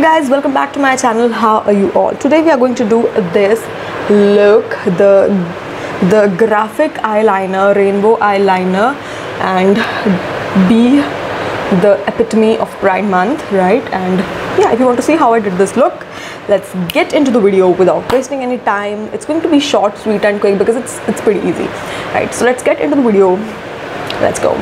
guys, welcome back to my channel. How are you all? Today we are going to do this look, the graphic eyeliner, rainbow eyeliner, and be the epitome of Pride month, right? And yeah, if you want to see how I did this look, let's get into the video without wasting any time. It's going to be short, sweet and quick because it's pretty easy, right? So let's get into the video. Let's go.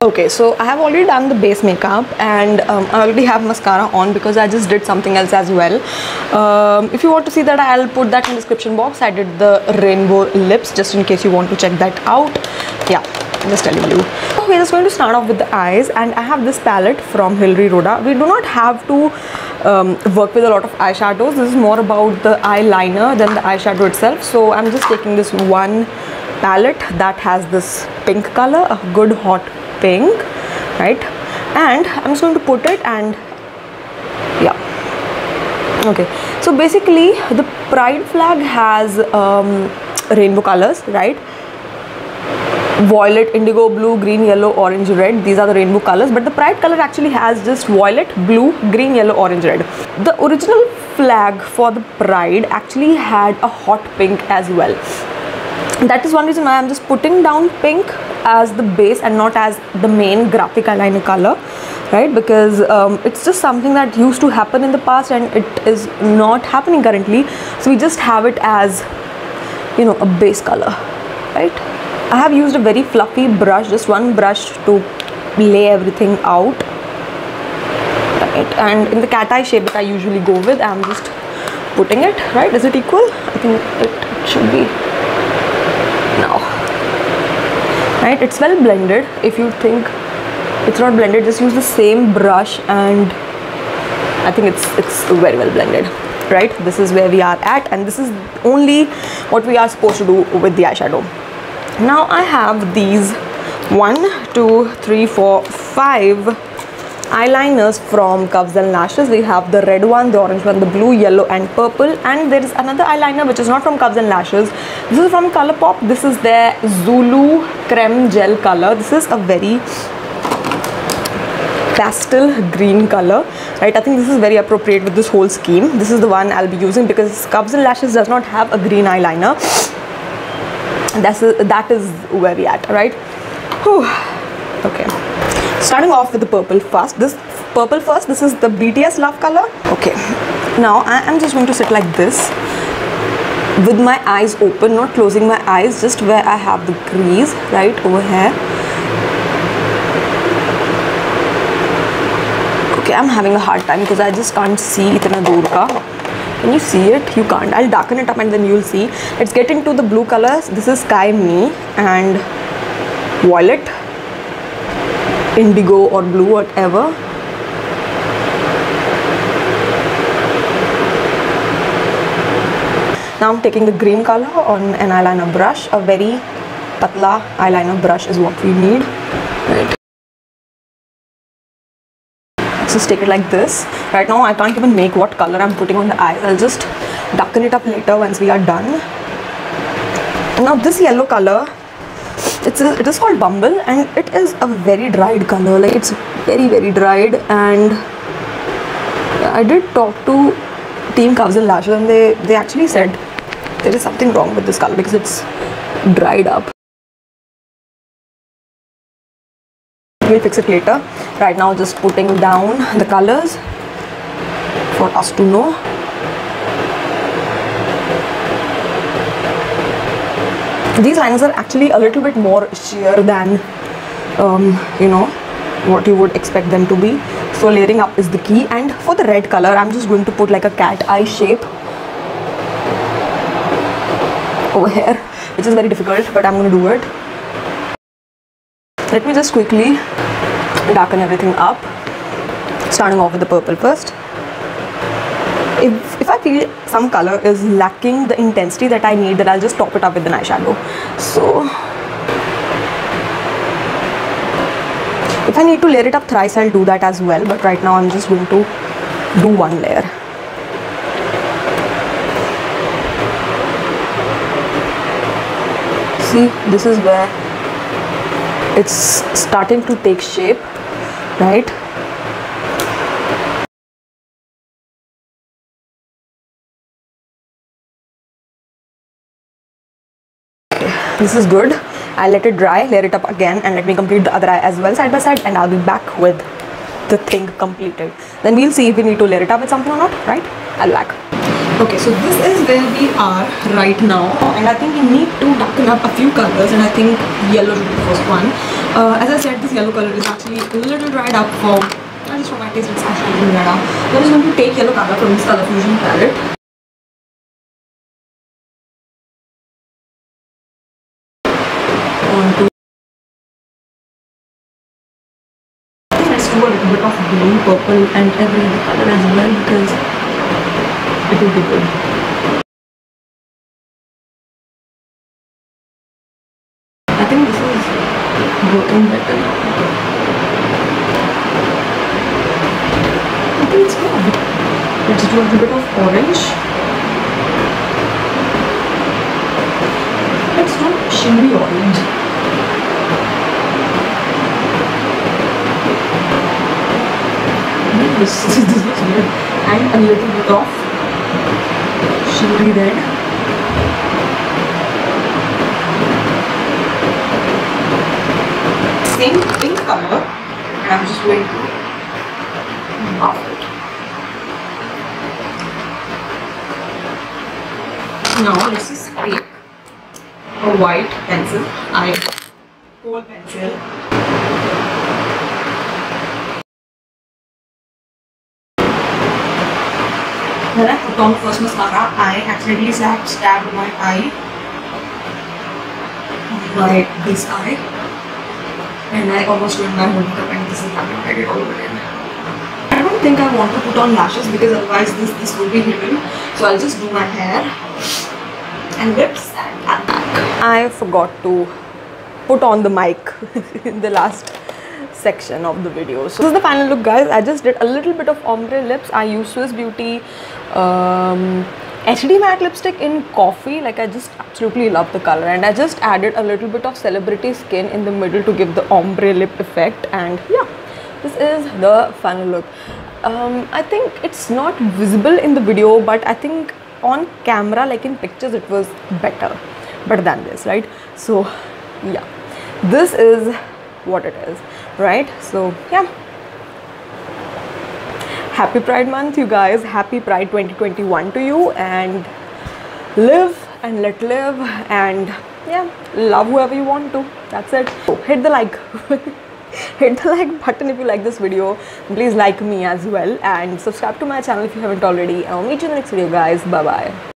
Okay, so I have already done the base makeup and I already have mascara on because I just did something else as well. If you want to see that, I'll put that in the description box. I did the rainbow lips just in case you want to check that out. Yeah, I'm just telling you. So we're just going to start off with the eyes, and I have this palette from Hilary Rhoda. We do not have to work with a lot of eyeshadows. This is more about the eyeliner than the eyeshadow itself. So I'm just taking this one palette that has this pink color, a good hot pink, right? And I'm just going to put it, and yeah, okay. So basically the Pride flag has rainbow colors, right? Violet, indigo, blue, green, yellow, orange, red. These are the rainbow colors, but the Pride color actually has just violet, blue, green, yellow, orange, red. The original flag for the Pride actually had a hot pink as well. That is one reason why I'm just putting down pink as the base and not as the main graphic eyeliner color, right? Because it's just something that used to happen in the past and it is not happening currently. So we just have it as, you know, a base color, right? I have used a very fluffy brush, just one brush to lay everything out, right? And in the cat eye shape that I usually go with, I'm just putting it, right? Is it equal? I think it should be. Now, right, it's well blended. If you think it's not blended, just use the same brush and I think it's very well blended, right? This is where we are at, and this is only what we are supposed to do with the eyeshadow. Now I have these 1, 2, 3, 4, 5 eyeliners from Curves and Lashes. We have the red one, the orange one, the blue, yellow and purple, and there is another eyeliner which is not from Curves and Lashes. This is from Colourpop. This is their Zulu creme gel color. This is a very pastel green color, right? I think this is very appropriate with this whole scheme. This is the one I'll be using because Curves and Lashes does not have a green eyeliner. That is where we at, right? Whew. Okay, starting off with the purple first. This is the BTS love color. Okay, now I am just going to sit like this with my eyes open, not closing my eyes, just where I have the crease, right over here. Okay, I'm having a hard time because I just can't see itna dur ka. Can you see it? You can't. I'll darken it up and then you'll see. Let's get into the blue colors. This is Sky Me and Violet, indigo or blue, whatever. Now I'm taking the green color on an eyeliner brush. A very patla eyeliner brush is what we need, right? Just take it like this. Right now I can't even make what color I'm putting on the eyes. I'll just darken it up later once we are done. Now this yellow color, it is called Bumble, and it is a very dried color. Like, it's very dried, and I did talk to Team Curves and Lashes, and they actually said there is something wrong with this color because it's dried up. We'll fix it later. Right now just putting down the colors for us to know. These lines are actually a little bit more sheer than you know, what you would expect them to be. So layering up is the key. And for the red color, I'm just going to put like a cat eye shape over here, which is very difficult, but I'm going to do it. Let me just quickly darken everything up, starting off with the purple first. If I feel some color is lacking the intensity that I need, then I'll just top it up with an eyeshadow. So if I need to layer it up thrice, I'll do that as well, but right now I'm just going to do one layer. See, this is where It's starting to take shape, right? This is good. I'll let it dry, layer it up again, and let me complete the other eye as well side by side, and I'll be back with the thing completed. Then we'll see if we need to layer it up with something or not, right? I'll be back. Okay, so this is where we are right now, and I think we need to darken up a few colors, and I think yellow should be the first one. As I said, this yellow color is actually a little dried up for, not just for my taste, it's actually a little dried up. So I'm just going to take yellow color from this Color Fusion palette. Let's do a little bit of blue, purple, and every other color as well, because it will be good. I think this is working better now. I think it's good. Let's do a little bit of orange. Let's do shimmery orange. This looks good. And a little bit of shimmery red. Same pink color, and I'm just going to buff it. Now let's just take a white pencil, kohl pencil. When I put on first mascara, I accidentally stabbed my eye, this eye, and I almost ruined my whole makeup, and this is happening. I did all over again. I don't think I want to put on lashes because otherwise this will be hidden. So I'll just do my hair and lips and I'm back. I forgot to put on the mic in the last section of the video. So this is the final look, guys. I just did a little bit of ombre lips. I used Swiss Beauty HD matte lipstick in coffee. Like, I just absolutely love the color, and I just added a little bit of Celebrity Skin in the middle to give the ombre lip effect. And yeah, this is the final look. I think it's not visible in the video, but I think on camera, like in pictures, it was better than this, right? So yeah, this is what it is, right? So yeah, happy Pride Month, you guys. Happy Pride 2021 to you, and live and let live, and yeah, love whoever you want to. That's it. So hit the like hit the like button if you like this video. Please like me as well, and subscribe to my channel if you haven't already. I'll meet you in the next video, guys. Bye bye.